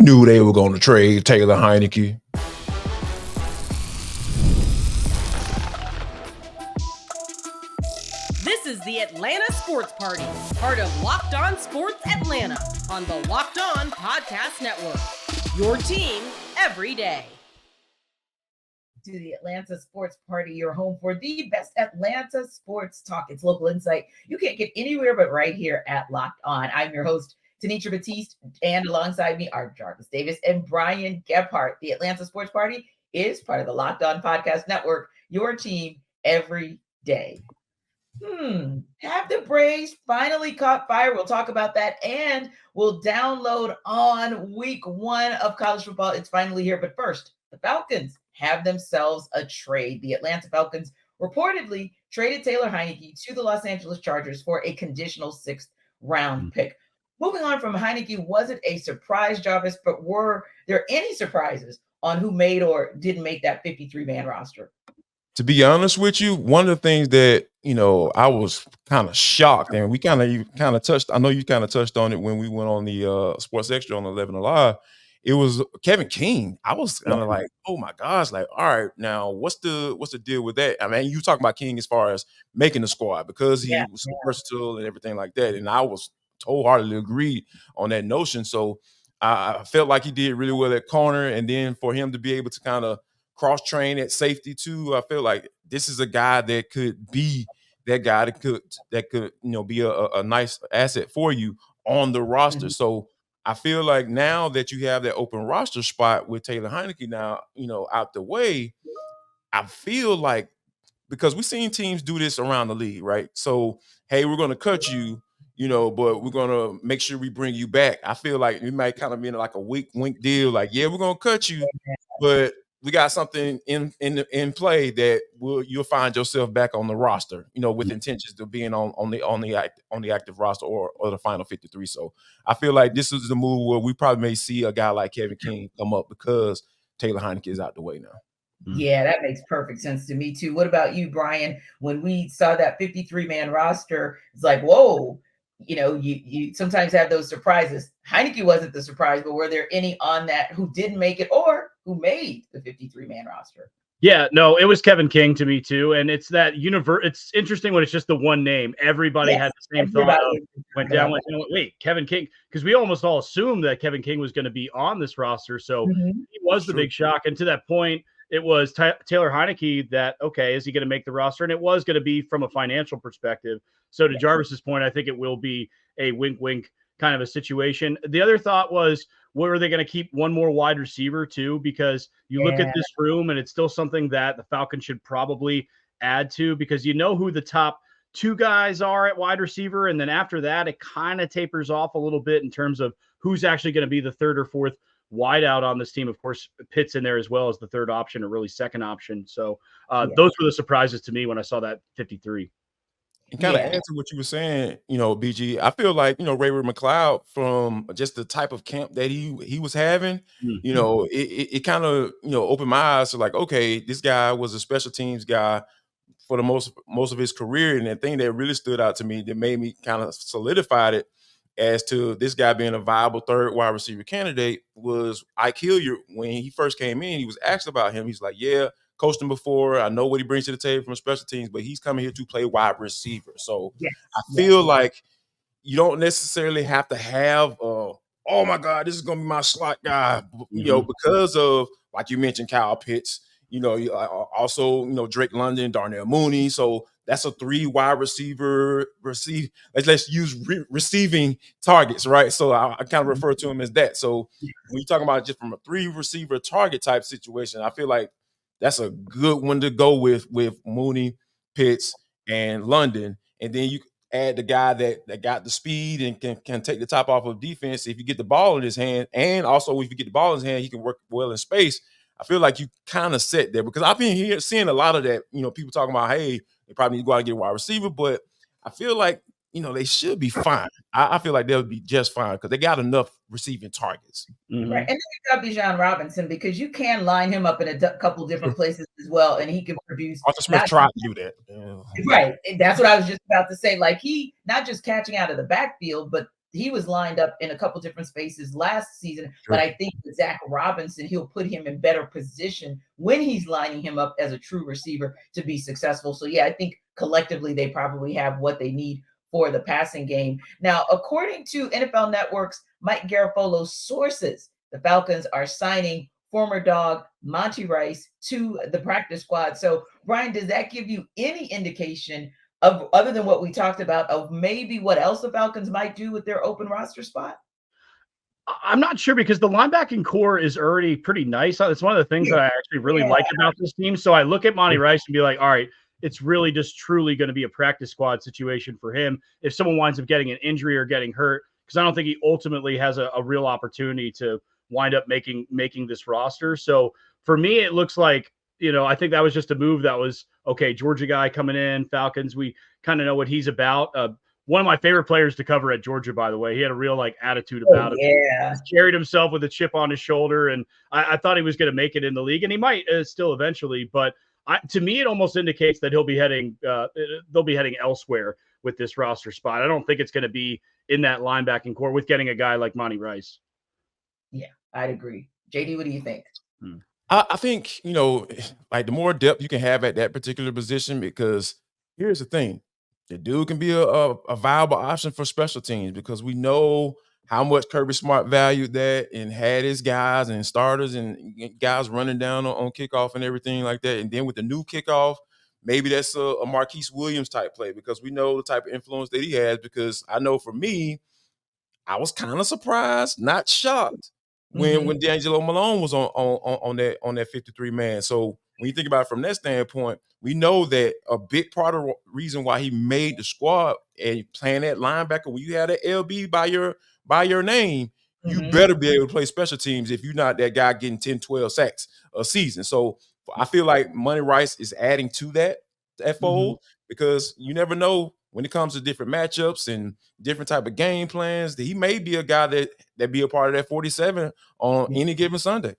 knew they were going to trade Taylor Heinicke. This is the Atlanta Sports Party, part of Locked On Sports Atlanta on the Locked On Podcast Network. Your team every day. To the Atlanta Sports Party, your home for the best Atlanta sports talk. It's local insight you can't get anywhere but right here at Locked On. I'm your host, Tanisha Batiste, and alongside me are Jarvis Davis and Brian Gebhardt. The Atlanta Sports Party is part of the Locked On Podcast Network, your team every day. Have the Braves finally caught fire? We'll talk about that, and we'll download on week 1 of college football. It's finally here. But first, the Falcons have themselves a trade. The Atlanta Falcons reportedly traded Taylor Heinicke to the Los Angeles Chargers for a conditional 6th round pick. Moving on from Heinicke, was it a surprise, Jarvis? But were there any surprises on who made or didn't make that 53-man roster? To be honest with you, one of the things that, I was kind of shocked, and we kind of touched, I know you kind of touched on it when we went on the Sports Extra on 11 Alive. It was Kevin King. I was kind of like, oh my gosh, like, all right, now what's the deal with that? I mean, you talk about King as far as making the squad because he was so versatile and everything like that. And I was wholeheartedly agreed on that notion. So I felt like he did really well at corner, and then for him to be able to kind of cross-train at safety too, I feel like this is a guy that could be that guy that could be a nice asset for you on the roster. So I feel like now that you have that open roster spot with Taylor Heinicke now, out the way, I feel like, because we've seen teams do this around the league, right? So, hey, we're going to cut you, but we're going to make sure we bring you back. I feel like we might kind of be in like a wink deal. Like, yeah, we're going to cut you, but we got something in play that you'll find yourself back on the roster, with intentions of being on the active roster or the final 53. So I feel like this is the move where we probably may see a guy like Kevin King come up because Taylor Heinicke is out the way now. Yeah, that makes perfect sense to me too. What about you, Brian? When we saw that 53-man roster, it's like, whoa, you sometimes have those surprises. Heinicke wasn't the surprise, but were there any on that who didn't make it or who made the 53-man roster? Yeah, no, it was Kevin King to me too. And it's that it's interesting when it's just the one name. Everybody had the same thought. Went down, wait, Kevin King, because we almost all assumed that Kevin King was going to be on this roster. So he was the big shock. And to that point, it was Taylor Heinicke that, okay, is he going to make the roster? And it was going to be from a financial perspective. So to Jarvis's point, I think it will be a wink kind of a situation. The other thought was, were they going to keep one more wide receiver too? Because you look at this room and it's still something that the Falcons should probably add to, because you know who the top 2 guys are at wide receiver. And then after that, it kind of tapers off a little bit in terms of who's actually going to be the 3rd or 4th wide out on this team. Of course, Pitt's in there as well as the 3rd option, or really 2nd option. So those were the surprises to me when I saw that 53. And kind of add to what you were saying, BG, I feel like, Ray-Ray McCloud, from just the type of camp that he was having, it kind of, opened my eyes to like, okay, this guy was a special teams guy for the most of his career. And the thing that really stood out to me that made me kind of solidified it as to this guy being a viable 3rd wide receiver candidate was Ike Hilliard. When he first came in, he was asked about him. He's like, yeah, coached him before. I know what he brings to the table from special teams, but he's coming here to play wide receiver. So I feel like you don't necessarily have to have, oh my God, this is going to be my slot guy, because of, like you mentioned, Kyle Pitts, also, Drake London, Darnell Mooney. So that's a 3 wide receiver let's use receiving targets, right? So I kind of refer to him as that. So when you're talking about just from a 3 receiver target type situation, I feel like that's a good one to go with Mooney, Pitts, and London. And then you add the guy that got the speed and can take the top off of defense if you get the ball in his hand. And also, if you get the ball in his hand, he can work well in space. I feel like you kind of set there, because I've been seeing a lot of that, people talking about, hey, they probably need to go out and get a wide receiver, but I feel like, they should be fine. I feel like they'll be just fine because they got enough receiving targets. Right. And then you got Bijan Robinson, because you can line him up in a couple different places as well, and he can produce. Arthur Smith tried to do that. Right. And that's what I was just about to say. Like, he not just catching out of the backfield, but he was lined up in a couple different spaces last season, but I think with Zach Robinson, he'll put him in better position when he's lining him up as a true receiver to be successful. So yeah, I think collectively they probably have what they need for the passing game. Now, according to NFL Network's Mike Garafolo's sources, the Falcons are signing former dog Monty Rice to the practice squad. So, Brian, does that give you any indication of, other than what we talked about, of maybe what else the Falcons might do with their open roster spot? I'm not sure, because the linebacking core is already pretty nice. It's one of the things that I actually really like about this team. So I look at Monty Rice and be like, all right, it's really just truly going to be a practice squad situation for him if someone winds up getting an injury or getting hurt, because I don't think he ultimately has a real opportunity to wind up making this roster. So for me, it looks like, I think that was just a move that was, okay, Georgia guy coming in, Falcons, we kind of know what he's about. One of my favorite players to cover at Georgia, by the way. He had a real attitude about it. Yeah. He carried himself with a chip on his shoulder, and I thought he was going to make it in the league, and he might still eventually. But to me, it almost indicates that they'll be heading elsewhere with this roster spot. I don't think it's going to be in that linebacking core with getting a guy like Monty Rice. Yeah, I'd agree. JD, what do you think? I think, the more depth you can have at that particular position, because here's the thing. The dude can be a viable option for special teams, because we know how much Kirby Smart valued that and had his guys and starters and guys running down on kickoff and everything like that. And then with the new kickoff, maybe that's a Marquise Williams type play, because we know the type of influence that he has. Because I know for me, I was kind of surprised, not shocked, when D'Angelo Malone was on that 53 man. So when you think about it from that standpoint, we know that a big part of the reason why he made the squad and playing that linebacker, when you have that LB by your name, you better be able to play special teams if you're not that guy getting 10, 12 sacks a season. So I feel like Monty Rice is adding to that fold, because you never know when it comes to different matchups and different type of game plans, that he may be a guy that be a part of that 47 on any given Sunday.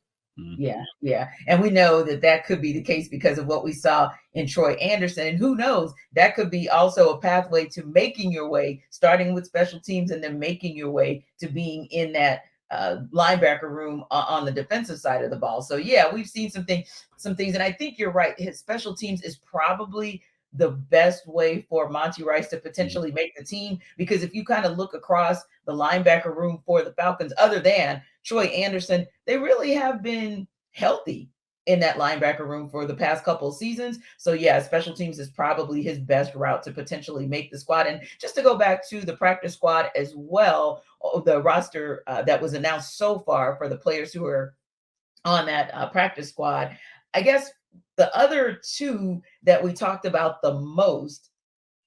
Yeah. And we know that could be the case because of what we saw in Troy Anderson. And who knows, that could be also a pathway to making your way, starting with special teams and then making your way to being in that linebacker room on the defensive side of the ball. So yeah, we've seen some things. And I think you're right. His special teams is probably the best way for Monty Rice to potentially make the team, because if you kind of look across the linebacker room for the Falcons, other than Troy Anderson, they really have been healthy in that linebacker room for the past couple of seasons. So yeah, special teams is probably his best route to potentially make the squad. And just to go back to the practice squad as well, the roster that was announced so far for the players who are on that practice squad, I guess the other two that we talked about the most,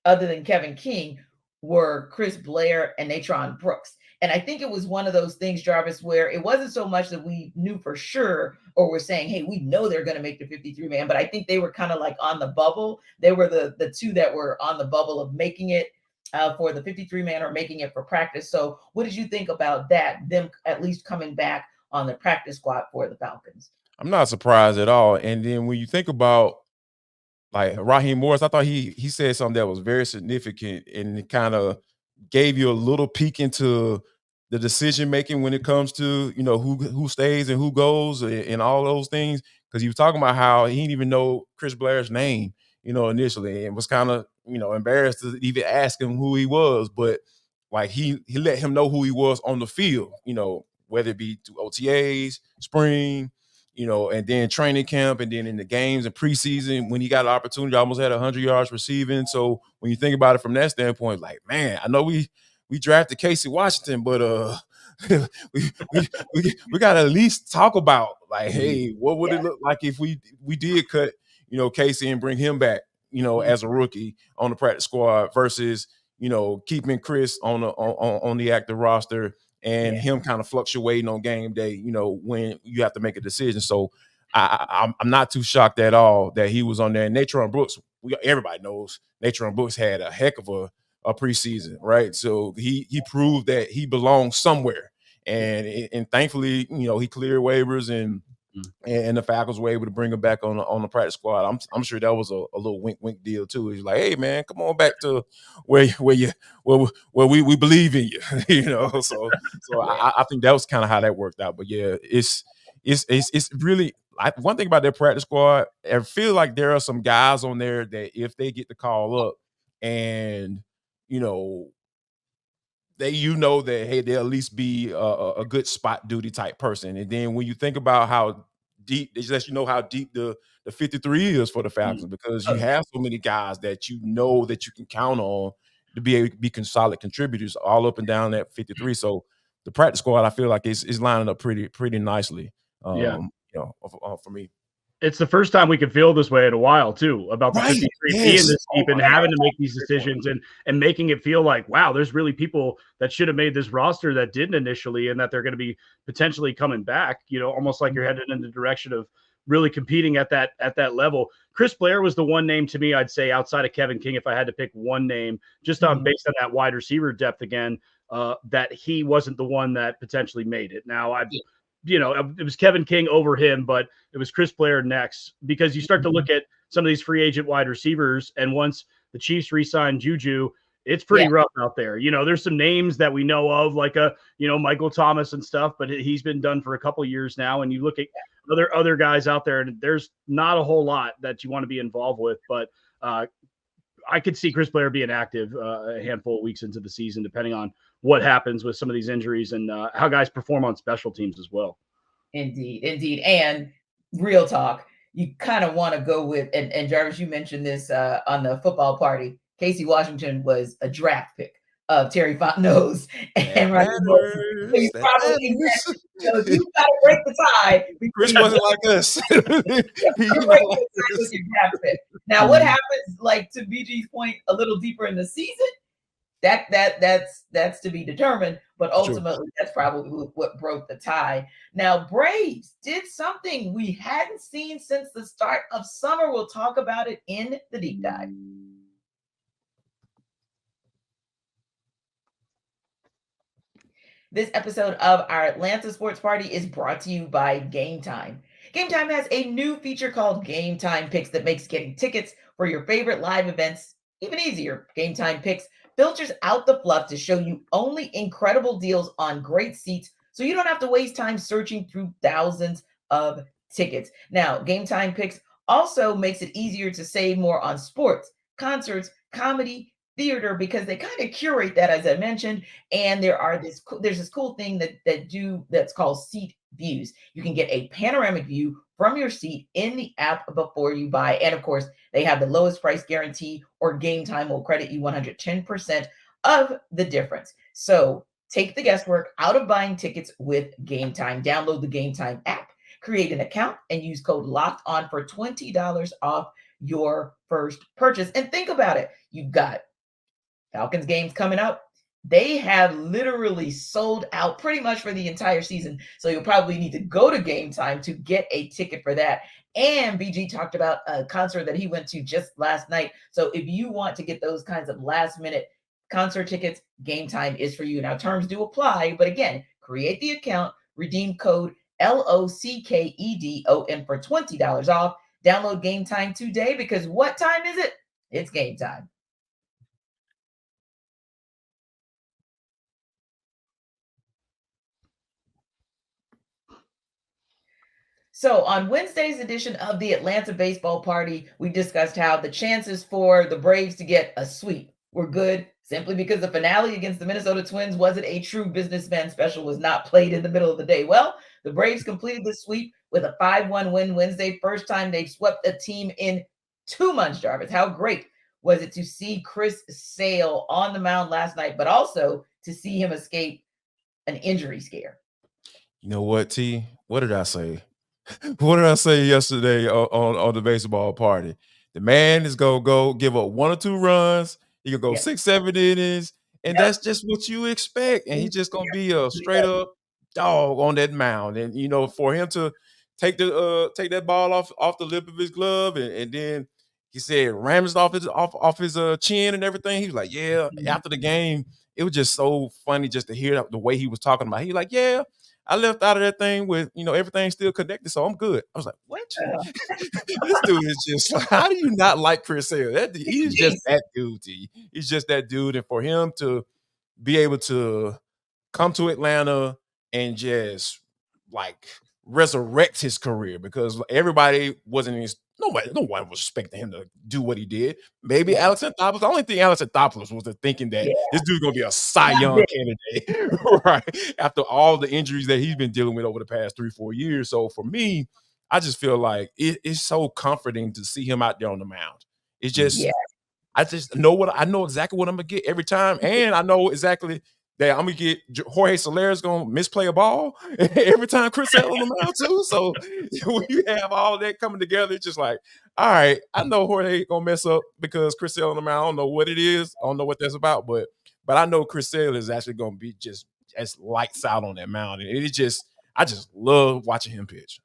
other than Kevin King, were Chris Blair and Natron Brooks. And I think it was one of those things, Jarvis, where it wasn't so much that we knew for sure or were saying, hey, we know they're going to make the 53 man, but I think they were kind of like on the bubble. They were the two that were on the bubble of making it for the 53 man or making it for practice. So what did you think about that, them at least coming back on the practice squad for the Falcons? I'm not surprised at all. And then when you think about like Raheem Morris, I thought he said something that was very significant, and it kind of gave you a little peek into the decision making when it comes to who stays and who goes and all those things. Because he was talking about how he didn't even know Chris Blair's name, initially, and was kind of embarrassed to even ask him who he was. But like he let him know who he was on the field, whether it be through OTAs, spring, and then training camp, and then in the games and preseason when he got an opportunity, almost had 100 yards receiving. So when you think about it from that standpoint, like, man, I know we drafted Casey Washington, but we got to at least talk about like, hey, what would it look like if we did cut, Casey and bring him back, as a rookie on the practice squad versus, keeping Chris on the active roster and him kind of fluctuating on game day, when you have to make a decision. So I'm not too shocked at all that he was on there. And Natron Brooks, everybody knows Natron Brooks had a heck of a preseason, right? So he proved that he belongs somewhere. And thankfully, he cleared waivers and and the Falcons were able to bring him back on the practice squad. I'm sure that was a little wink deal too. He's like, hey man, come on back to where we believe in you, you know. So I think that was kind of how that worked out. But yeah, it's really one thing about their practice squad. I feel like there are some guys on there that if they get the call up and you know that hey, they'll at least be a good spot duty type person. And then when you think about how deep, it just lets you know how deep the 53 is for the Falcons, because you have so many guys that you know that you can count on to be able to be solid contributors all up and down that 53. So the practice squad, I feel like is lining up pretty nicely. You know, for me. It's the first time we could feel this way in a while too, about the 53 being this deep and having to make these decisions and making it feel like, wow, there's really people that should have made this roster that didn't initially, and that they're going to be potentially coming back, you know, almost like you're headed in the direction of really competing at that level. Chris Blair was the one name to me, I'd say, outside of Kevin King, if I had to pick one name, just on based on that wide receiver depth again, that he wasn't the one that potentially made it. Now you know, it was Kevin King over him, but it was Chris Blair next, because you start to look at some of these free agent wide receivers, and once the Chiefs re-signed Juju, it's pretty rough out there. You know, there's some names that we know of, like Michael Thomas and stuff, but he's been done for a couple of years now. And you look at other guys out there, and there's not a whole lot that you want to be involved with. But I could see Chris Blair being active a handful of weeks into the season, depending on what happens with some of these injuries and how guys perform on special teams as well. Indeed. And real talk, you kind of want to go with, and Jarvis, you mentioned this on the football party. Casey Washington was a draft pick of Terry Fontenot's. And right, so you probably you got to break the tie. Chris wasn't like us. Now, what happens, like to BG's point, a little deeper in the season? That's to be determined, but ultimately that's probably what broke the tie. Now, Braves did something we hadn't seen since the start of summer. We'll talk about it in the deep dive. This episode of our Atlanta Sports Party is brought to you by Game Time. Game Time has a new feature called Game Time Picks that makes getting tickets for your favorite live events even easier. Game Time Picks filters out the fluff to show you only incredible deals on great seats, so you don't have to waste time searching through thousands of tickets. Now, Game Time Picks also makes it easier to save more on sports, concerts, comedy, theater, because they kind of curate that, as I mentioned. And there's this cool thing that's called seat views. You can get a panoramic view from your seat in the app before you buy. And of course, they have the lowest price guarantee, or Game Time will credit you 110% of the difference. So take the guesswork out of buying tickets with Game Time. Download the Game Time app, create an account, and use code LOCKEDON for $20 off your first purchase. And think about it. You've got Falcons games coming up. They have literally sold out pretty much for the entire season. So you'll probably need to go to Game Time to get a ticket for that. And BG talked about a concert that he went to just last night. So if you want to get those kinds of last minute concert tickets, Game Time is for you. Now, terms do apply, but again, create the account, redeem code LOCKEDON for $20 off. Download Game Time today, because what time is it? It's game time. So on Wednesday's edition of the Atlanta Baseball Party, we discussed how the chances for the Braves to get a sweep were good, simply because the finale against the Minnesota Twins wasn't a true businessman special, was not played in the middle of the day. Well, the Braves completed the sweep with a 5-1 win Wednesday. First time they've swept a team in 2 months, Jarvis. How great was it to see Chris Sale on the mound last night, but also to see him escape an injury scare? You know what, T? What did I say? What did I say yesterday on the baseball party? The man is gonna go give up 1 or 2 runs. He can go 6-7 innings, and that's just what you expect. And he's just gonna be a straight up dog on that mound. And you know, for him to take that ball off the lip of his glove, and then he said rams off his chin and everything. He was like, yeah. After the game, it was just so funny just to hear the way he was talking about it. He was like, yeah, I left out of that thing with, everything still connected, so I'm good. I was like, what? This dude is just like, how do you not like Chris Sale? He's just that dude to you. He's just that dude. And for him to be able to come to Atlanta and just like resurrect his career, because everybody wasn't no one was expecting him to do what he did. Maybe Alex Anthopoulos. The only thing Alex Anthopoulos was thinking that this dude's gonna be a Cy Young candidate, right? After all the injuries that he's been dealing with over the past 3-4 years. So for me, I just feel like it's so comforting to see him out there on the mound. It's just I just I know exactly what I'm gonna get every time, and I know exactly that I'm gonna get Jorge Soler is gonna misplay a ball every time Chris Sale on the mound too. So when you have all that coming together, it's just like, all right, I know Jorge gonna mess up because Chris Sale on the mound. I don't know what it is, I don't know what that's about, but I know Chris Sale is actually gonna be just as lights out on that mound, and I just love watching him pitch.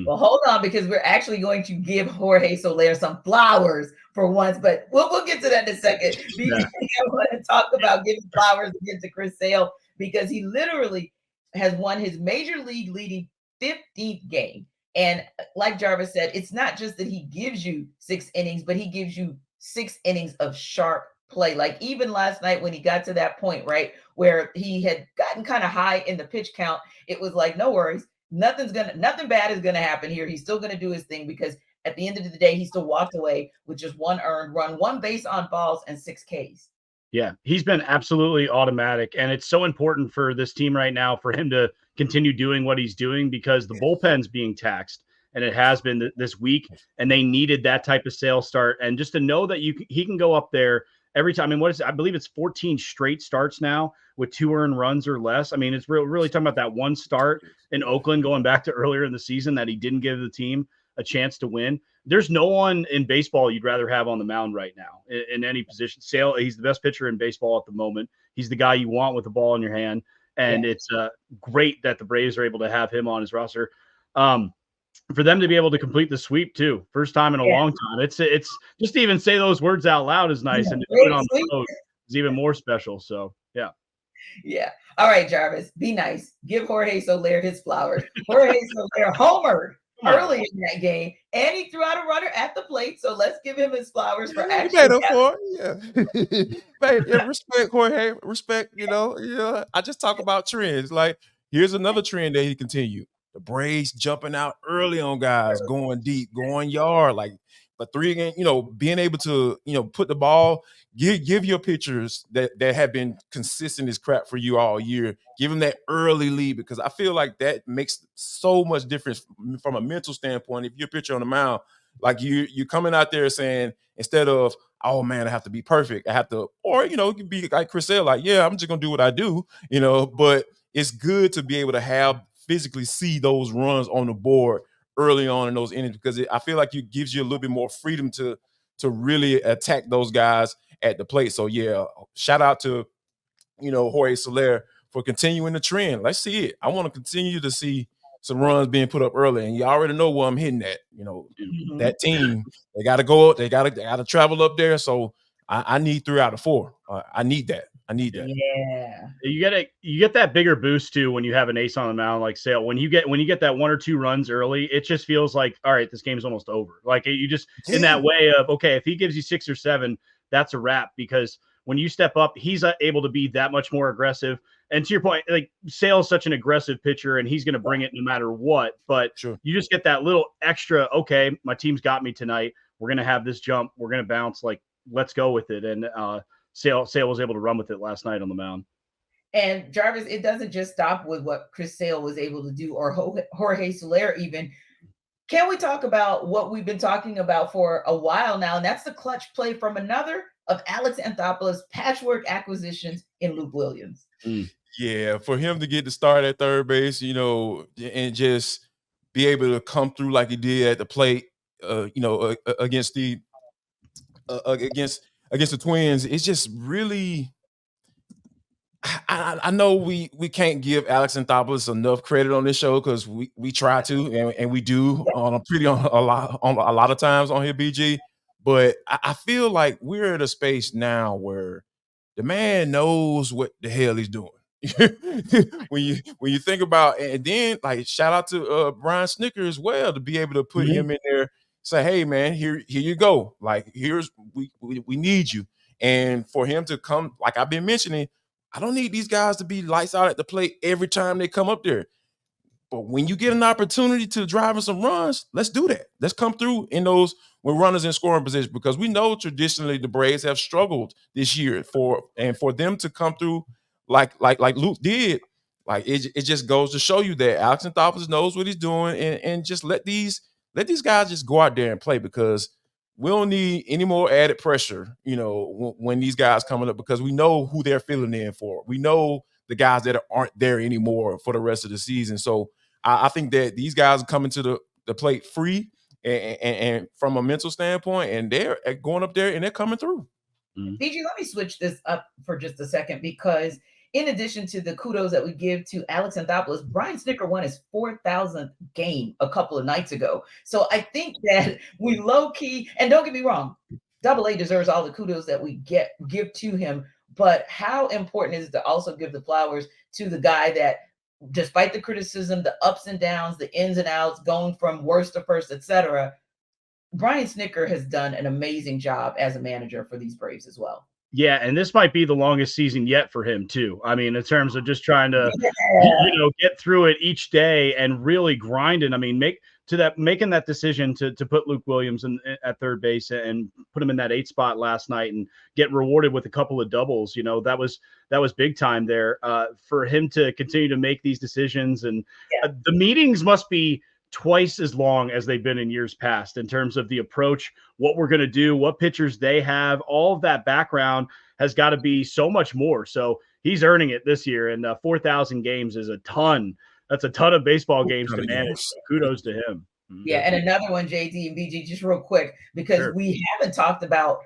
Well, hold on, because we're actually going to give Jorge Soler some flowers for once, but we'll get to that in a second. Because I want to talk about giving flowers again to Chris Sale, because he literally has won his major league leading 15th game. And like Jarvis said, it's not just that he gives you 6 innings, but he gives you 6 innings of sharp play. Like even last night when he got to that point, right, where he had gotten kind of high in the pitch count, it was like, no worries. Nothing bad is gonna happen here. He's still gonna do his thing, because at the end of the day, he still walked away with just 1 earned run, 1 base on balls, and 6 Ks. Yeah, he's been absolutely automatic, and it's so important for this team right now for him to continue doing what he's doing, because the bullpen's being taxed, and it has been this week, and they needed that type of Sale start, and just to know that he can go up there every time. I mean, I believe it's 14 straight starts now with 2 earned runs or less. I mean, it's really talking about that one start in Oakland going back to earlier in the season that he didn't give the team a chance to win. There's no one in baseball you'd rather have on the mound right now in any position. Sale, he's the best pitcher in baseball at the moment. He's the guy you want with the ball in your hand. And it's great that the Braves are able to have him on his roster. For them to be able to complete the sweep too, first time in a long time. It's just to even say those words out loud is nice, and to do it on the road is even more special. So yeah. All right, Jarvis, be nice. Give Jorge Soler his flowers. Jorge Soler homered early in that game, and he threw out a runner at the plate. So let's give him his flowers for actually. Respect, Jorge. Respect. I just talk about trends. Like, here's another trend that he continued. The Braves jumping out early on guys, going deep, going yard, like but 3 again, being able to, put the ball, give your pitchers that have been consistent as crap for you all year, give them that early lead, because I feel like that makes so much difference from a mental standpoint. If you're a pitcher on the mound, like you're coming out there saying, instead of, oh man, I have to be perfect, I have to, or you can be like Chris Sale, like, yeah, I'm just gonna do what I do, but it's good to be able to physically see those runs on the board early on in those innings, because I feel like it gives you a little bit more freedom to really attack those guys at the plate. So yeah, shout out to Jorge Soler for continuing the trend. Let's see it. I want to continue to see some runs being put up early, and you already know where I'm hitting at. That team, they got to go. They got to travel up there. So I need 3 out of 4. I need that. Yeah. You get that bigger boost too when you have an ace on the mound like Sale. When you get that 1 or 2 runs early, it just feels like, all right, this game's almost over. Like you just in that way of, okay, if he gives you 6 or 7, that's a wrap, because when you step up, he's able to be that much more aggressive. And to your point, like Sale's such an aggressive pitcher, and he's going to bring it no matter what. But you just get that little extra, okay, my team's got me tonight. We're going to have this jump. We're going to bounce. Like, let's go with it. And Sale was able to run with it last night on the mound. And Jarvis, it doesn't just stop with what Chris Sale was able to do, or Jorge Soler even. Can we talk about what we've been talking about for a while now? And that's the clutch play from another of Alex Anthopoulos' patchwork acquisitions in Luke Williams. Yeah, for him to get the start at third base, and just be able to come through like he did at the plate, against the Twins, it's just really. I know we can't give Alex Anthopoulos enough credit on this show, because we try to, and we do on a lot of times on here, BG. But I feel like we're at a space now where the man knows what the hell he's doing. when you think about, and then like shout out to Brian Snicker as well to be able to put him in there, say, hey man, here you go. Like here's we need you. And for him to come, like I've been mentioning, I don't need these guys to be lights out at the plate every time they come up there. But when you get an opportunity to drive in some runs, let's do that. Let's come through in those when runners in scoring position, because we know traditionally the Braves have struggled this year for them to come through like Luke did. Like it just goes to show you that Alex Anthopoulos knows what he's doing, and just let these guys just go out there and play, because we don't need any more added pressure, when these guys coming up, because we know who they're filling in for. We know the guys that aren't there anymore for the rest of the season. So I think that these guys are coming to the plate free and from a mental standpoint, and they're going up there and they're coming through. BG, let me switch this up for just a second, because in addition to the kudos that we give to Alex Anthopoulos, Brian Snicker won his 4,000th game a couple of nights ago. So I think that we low key, and don't get me wrong, Double A deserves all the kudos that we give to him. But how important is it to also give the flowers to the guy that, despite the criticism, the ups and downs, the ins and outs, going from worst to first, etc., Brian Snicker has done an amazing job as a manager for these Braves as well. Yeah, and this might be the longest season yet for him too. I mean, in terms of just trying to, get through it each day and really grinding. I mean, making that decision to put Luke Williams at third base and put him in that 8 spot last night and get rewarded with a couple of doubles. That was big time there for him to continue to make these decisions. And the meetings must be twice as long as they've been in years past in terms of the approach, what we're going to do, what pitchers they have. All of that background has got to be so much more. So he's earning it this year, and 4,000 games is a ton. That's a ton of baseball games to manage. So kudos to him. Yeah, and another one, JD and BG, just real quick, because we haven't talked about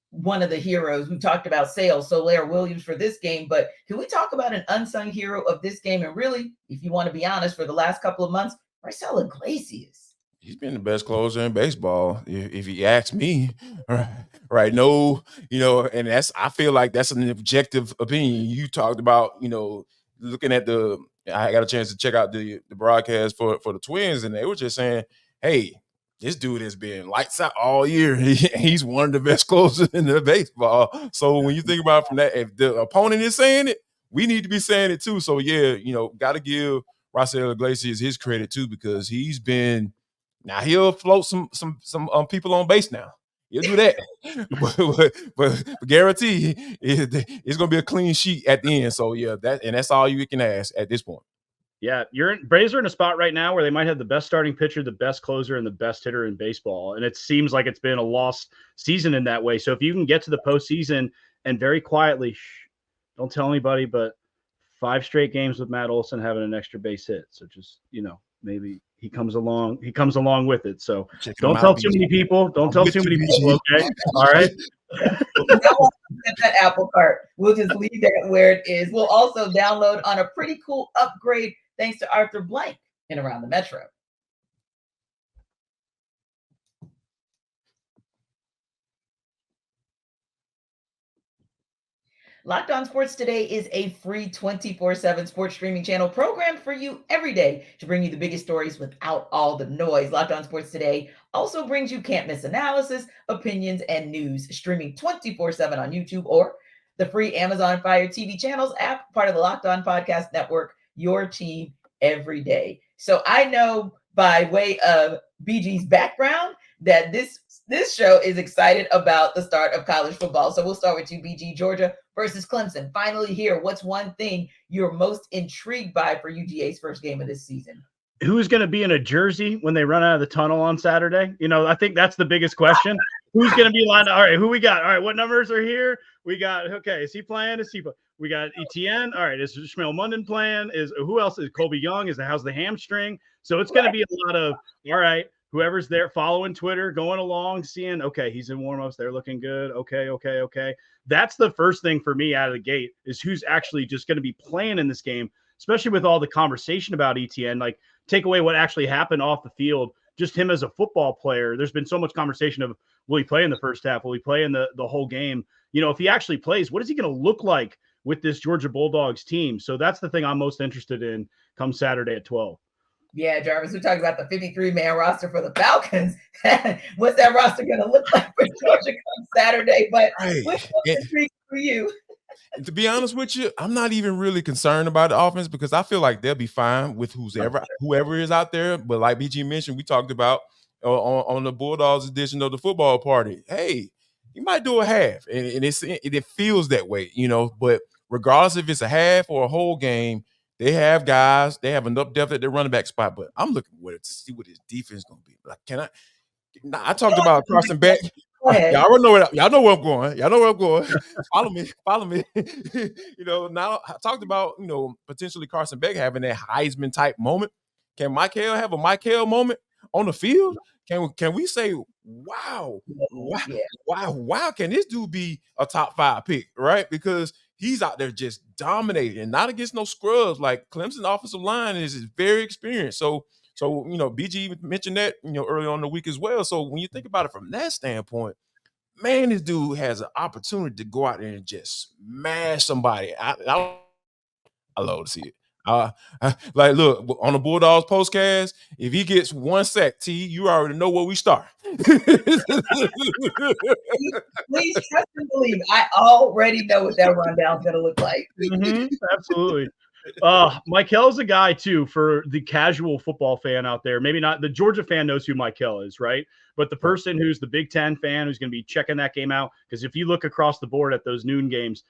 one of the heroes. We've talked about Soler, Williams for this game, but can we talk about an unsung hero of this game? And really, if you want to be honest, for the last couple of months, Raisel Iglesias. He's been the best closer in baseball, if you ask me. Right? No, and I feel like that's an objective opinion. You talked about, looking at I got a chance to check out the broadcast for the Twins, and they were just saying, hey, this dude has been lights out all year. He's one of the best closers in the baseball. So when you think about it from that, if the opponent is saying it, we need to be saying it too. So yeah, got to give Raisel Iglesias his credit too, because he'll float some people on base now. He'll do that, but guarantee it's gonna be a clean sheet at the end. So yeah, that's all you can ask at this point. Yeah, Braves are in a spot right now where they might have the best starting pitcher, the best closer, and the best hitter in baseball, and it seems like it's been a lost season in that way. So if you can get to the postseason and very quietly, don't tell anybody, but 5 straight games with Matt Olson having an extra base hit. So just, maybe he comes along with it. So don't tell too many people. Don't tell too many people. Okay. All right. That Apple Cart. We'll just leave that where it is. We'll also download on a pretty cool upgrade thanks to Arthur Blank in Around the Metro. Locked On Sports Today is a free 24/7 sports streaming channel programmed for you every day to bring you the biggest stories without all the noise. Locked On Sports Today also brings you can't miss analysis, opinions, and news, streaming 24/7 on YouTube or the free Amazon Fire TV channels app, part of the Locked On Podcast Network, your team every day. So I know by way of BG's background that this show is excited about the start of college football. So we'll start with you, BG. Georgia versus Clemson. Finally here, what's one thing you're most intrigued by for UGA's first game of this season? Who's going to be in a jersey when they run out of the tunnel on Saturday? I think that's the biggest question. Who's going to be lined up? All right, who we got? All right, what numbers are here? We got, okay, is he playing? We got ETN. All right, is Shmuel Munden playing? Who else? Is Colby Young? How's the hamstring? So it's going to be a lot of, all right, whoever's there following Twitter, going along, seeing, okay, he's in warmups. They're looking good. Okay. That's the first thing for me out of the gate is who's actually just going to be playing in this game, especially with all the conversation about ETN. Like, take away what actually happened off the field, just him as a football player. There's been so much conversation of, will he play in the first half? Will he play in the whole game? If he actually plays, what is he going to look like with this Georgia Bulldogs team. So that's the thing I'm most interested in come Saturday at 12. Yeah, Jarvis, we talked about the 53-man roster for the Falcons. What's that roster going to look like for Georgia come Saturday? But what's intriguing for you? To be honest with you, I'm not even really concerned about the offense because I feel like they'll be fine with whoever is out there. But like BG mentioned, we talked about on the Bulldogs edition of the football party. Hey, you might do a half, and it feels that way, But regardless if it's a half or a whole game, they have guys. They have enough depth at their running back spot. But I'm looking to see what his defense is going to be. Like, I talked about Carson Beck. Y'all know where I'm going. Y'all know where I'm going. Follow me. Now I talked about, potentially Carson Beck having that Heisman type moment. Can Michael have a Michael moment on the field? Can we say, wow, can this dude be a top 5 pick, right? Because he's out there just dominating, and not against no scrubs. Like Clemson offensive line is very experienced. So BG mentioned that, early on in the week as well. So when you think about it from that standpoint, man, this dude has an opportunity to go out there and just smash somebody. I love to see it. Like, look, on the Bulldogs postcast, if he gets one sack, you already know where we start. Please trust and believe. I already know what that rundown is going to look like. Absolutely. Michael's a guy too, for the casual football fan out there. Maybe not the Georgia fan knows who Michael is, right? But the person who's the Big Ten fan who's going to be checking that game out, because if you look across the board at those noon games,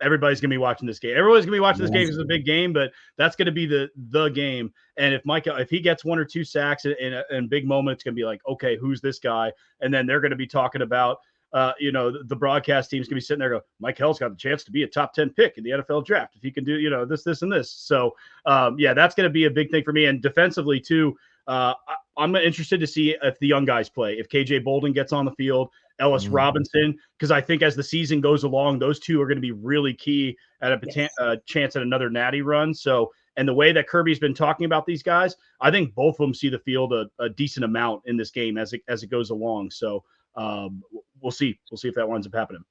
everybody's going to be watching this game. Everybody's going to be watching this game because it's a big game, but that's going to be the game. And if he gets 1 or 2 sacks in a big moment, it's going to be like, okay, who's this guy? And then they're going to be talking about, the broadcast team's going to be sitting there go, Mike Hell's got the chance to be a top 10 pick in the NFL draft if he can do, this, and this. So, that's going to be a big thing for me. And defensively, too, I'm interested to see if the young guys play, if KJ Bolden gets on the field, Ellis Robinson, because I think as the season goes along, those two are going to be really key at a chance at another natty run. So, and the way that Kirby's been talking about these guys, I think both of them see the field a decent amount in this game as it goes along. So, we'll see. We'll see if that winds up happening.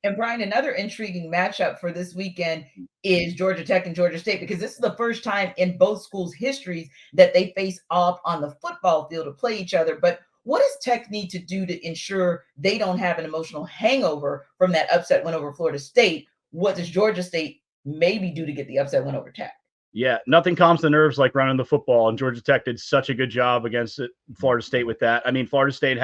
And Brian, another intriguing matchup for this weekend is Georgia Tech and Georgia State, because this is the first time in both schools' histories that they face off on the football field to play each other. But what does Tech need to do to ensure they don't have an emotional hangover from that upset win over Florida State? What does Georgia State maybe do to get the upset win over Tech? Yeah, nothing calms the nerves like running the football, and Georgia Tech did such a good job against Florida State with that. I mean, Florida State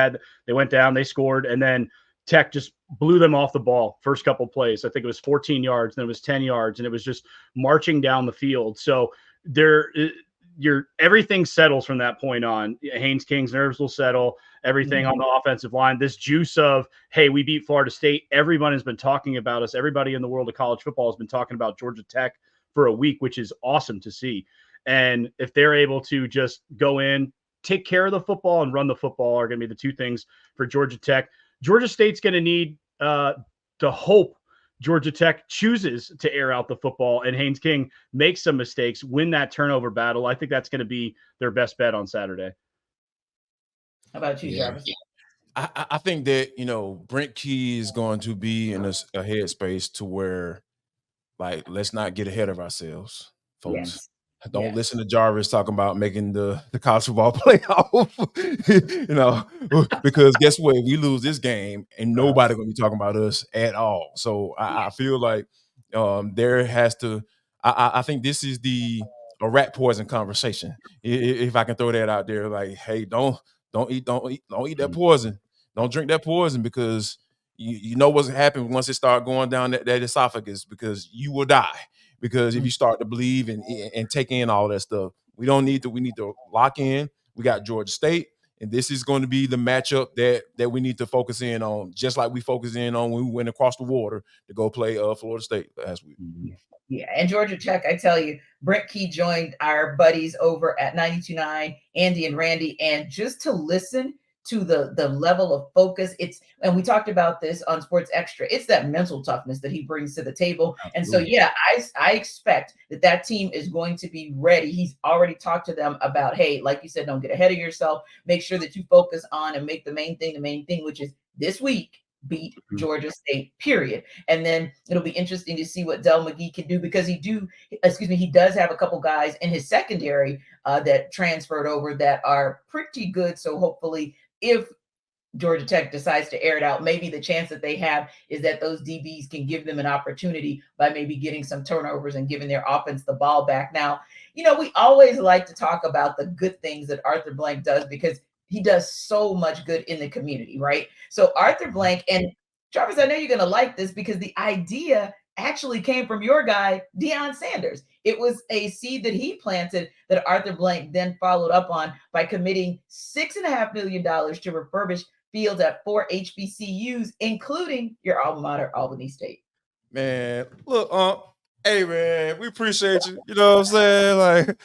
they went down, they scored, and then Tech just blew them off the ball first couple plays. I think it was 14 yards, then it was 10 yards, and it was just marching down the field. So everything settles from that point on. Haynes King's nerves will settle, everything on the offensive line. This juice of, hey, we beat Florida State. Everyone has been talking about us. Everybody in the world of college football has been talking about Georgia Tech for a week, which is awesome to see. And if they're able to just go in, take care of the football and run the football are going to be the two things for Georgia Tech. Georgia State's going to need to hope Georgia Tech chooses to air out the football and Haynes King makes some mistakes, win that turnover battle. I think that's going to be their best bet on Saturday. How about you, Jarvis? I think that, Brent Key is going to be in a headspace to where, like, let's not get ahead of ourselves, folks. Yes. Don't listen to Jarvis talking about making the college football playoff, because guess what? If we lose this game, ain't nobody going to be talking about us at all. So I feel like there has to – I think this is a rat poison conversation, if I can throw that out there. Like, hey, don't eat that poison. Don't drink that poison, because you know what's happening once it start going down that esophagus, because you will die. Because if you start to believe and take in all that stuff, we need to lock in. We got Georgia State, and this is going to be the matchup that we need to focus in on, just like we focus in on when we went across the water to go play Florida State last week. Yeah, and Georgia Tech, I tell you, Brent Key joined our buddies over at 92.9, Andy and Randy, and just to listen to the level of focus, and we talked about this on Sports Extra, it's that mental toughness that he brings to the table. Absolutely. And so, I expect that team is going to be ready. He's already talked to them about, hey, like you said, don't get ahead of yourself. Make sure that you focus on and make the main thing, which is this week, beat Georgia State, period. And then it'll be interesting to see what Del McGee can do, because he does have a couple guys in his secondary that transferred over that are pretty good. So hopefully, if Georgia Tech decides to air it out, maybe the chance that they have is that those DBs can give them an opportunity by maybe getting some turnovers and giving their offense the ball back. Now, we always like to talk about the good things that Arthur Blank does, because he does so much good in the community, right? So Arthur Blank, and Jarvis, I know you're going to like this, because the idea actually came from your guy, Deion Sanders. It was a seed that he planted that Arthur Blank then followed up on by committing $6.5 million to refurbish fields at 4 HBCUs, including your alma mater, Albany State. Man, look, hey, man, we appreciate you. You know what I'm saying? Like,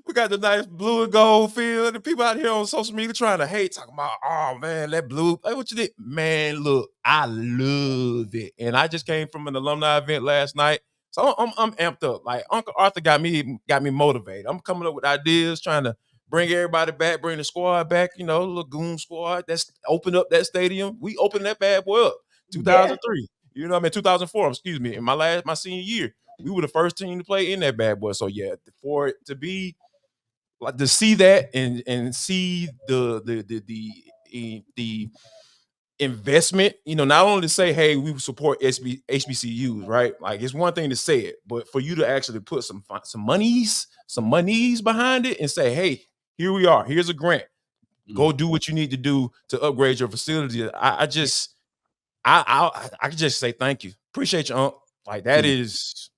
we got the nice blue and gold field, and people out here on social media trying to hate, talking about, oh, man, that blue. Hey, what you did? Man, look, I love it. And I just came from an alumni event last night, so I'm amped up. Like, Uncle Arthur got me motivated. I'm coming up with ideas, trying to bring everybody back, bring the squad back, Lagoon squad. That's opened up that stadium. We opened that bad boy up, 2003. You know what I mean? 2004, excuse me. In my senior year, we were the first team to play in that bad boy. So yeah, for it to be like, to see that and see the investment, not only to say, hey, we support HBCUs, right? Like, it's one thing to say it, but for you to actually put some monies behind it and say, hey, here we are. Here's a grant. Go do what you need to do to upgrade your facility. I can just say thank you. Appreciate you, Unc. Like, that is,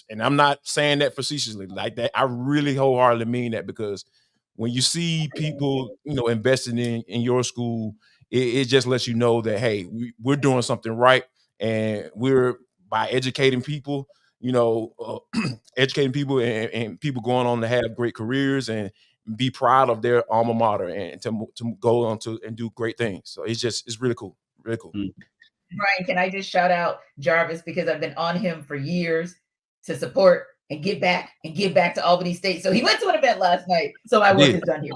and I'm not saying that facetiously. Like, that, I really wholeheartedly mean that, because when you see people, investing in your school, it just lets you know that, hey, we're doing something right, and we're, by educating people, educating people and people going on to have great careers and be proud of their alma mater and to go on to and do great things. So it's really cool. Really cool. Brian, can I just shout out Jarvis, because I've been on him for years to support and give back to Albany State. So he went to an event last night. So my work is done here.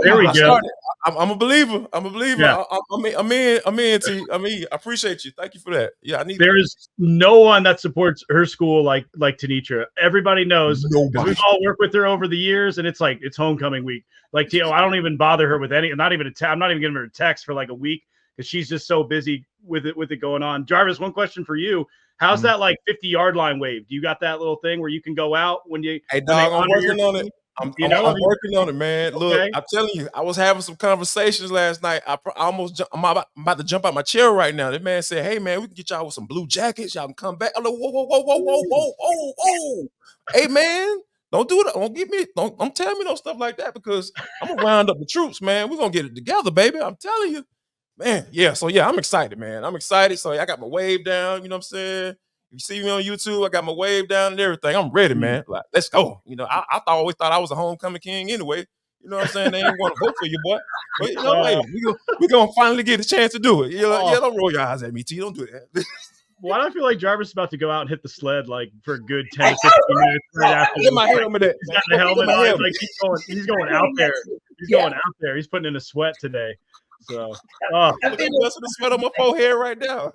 There we go. I'm a believer. Yeah. I'm in. I appreciate you. Thank you for that. Yeah, there is no one that supports her school like Tanitra. Everybody knows. Nobody. We've all worked with her over the years, and it's like, it's homecoming week. Like, I don't even bother her with any, I'm not even giving her a text for like a week, because she's just so busy with it going on. Jarvis, one question for you. How's that like 50-yard line wave? Do you got that little thing where you can go out when you? Hey, dog, I'm working on it. I'm working on it, man. Okay. Look, I'm telling you, I was having some conversations last night. I'm about to jump out my chair right now. That man said, "Hey, man, we can get y'all with some blue jackets. Y'all can come back." I'm like, whoa. Hey, man, don't do that. Don't tell me no stuff like that, because I'm gonna round up the troops, man. We're gonna get it together, baby. I'm telling you. Man, yeah. So yeah, I'm excited, man. I'm excited. So I got my wave down. You know what I'm saying? You see me on YouTube, I got my wave down and everything. I'm ready, man. Like, let's go. I always thought I was a homecoming king anyway. You know what I'm saying? They ain't want to vote for you, boy. But hey, we gonna finally get a chance to do it. Yeah, don't roll your eyes at me, T. Don't do that. Why do I feel like Jarvis is about to go out and hit the sled like for a good 10 to 15 minutes right after? Get my helmet. He's got the helmet on. Like, he's going out there. He's going out there. He's putting in a sweat today. So, I'm the sweat on my forehead right now.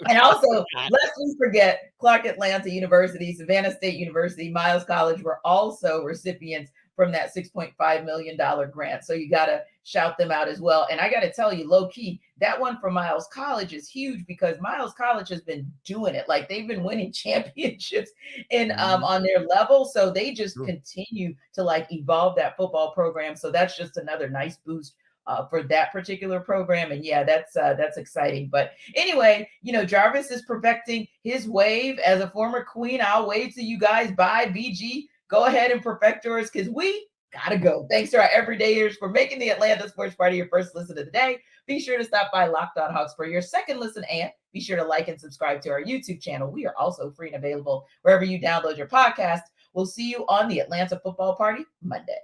And also, lest we forget, Clark Atlanta University, Savannah State University, Miles College were also recipients from that $6.5 million grant. So you got to shout them out as well. And I got to tell you, low key, that one for Miles College is huge, because Miles College has been doing it. Like, they've been winning championships on their level. So they just continue to like evolve that football program. So that's just another nice boost for that particular program. And yeah, that's exciting. But anyway, Jarvis is perfecting his wave. As a former queen, I'll wave to you guys. Bye, BG. Go ahead and perfect yours, because we gotta go. Thanks to our everydayers for making the Atlanta Sports Party your first listen of the day. Be sure to stop by Locked On Hawks for your second listen, and be sure to like and subscribe to our YouTube channel. We are also free and available wherever you download your podcast. We'll see you on the Atlanta Football Party Monday.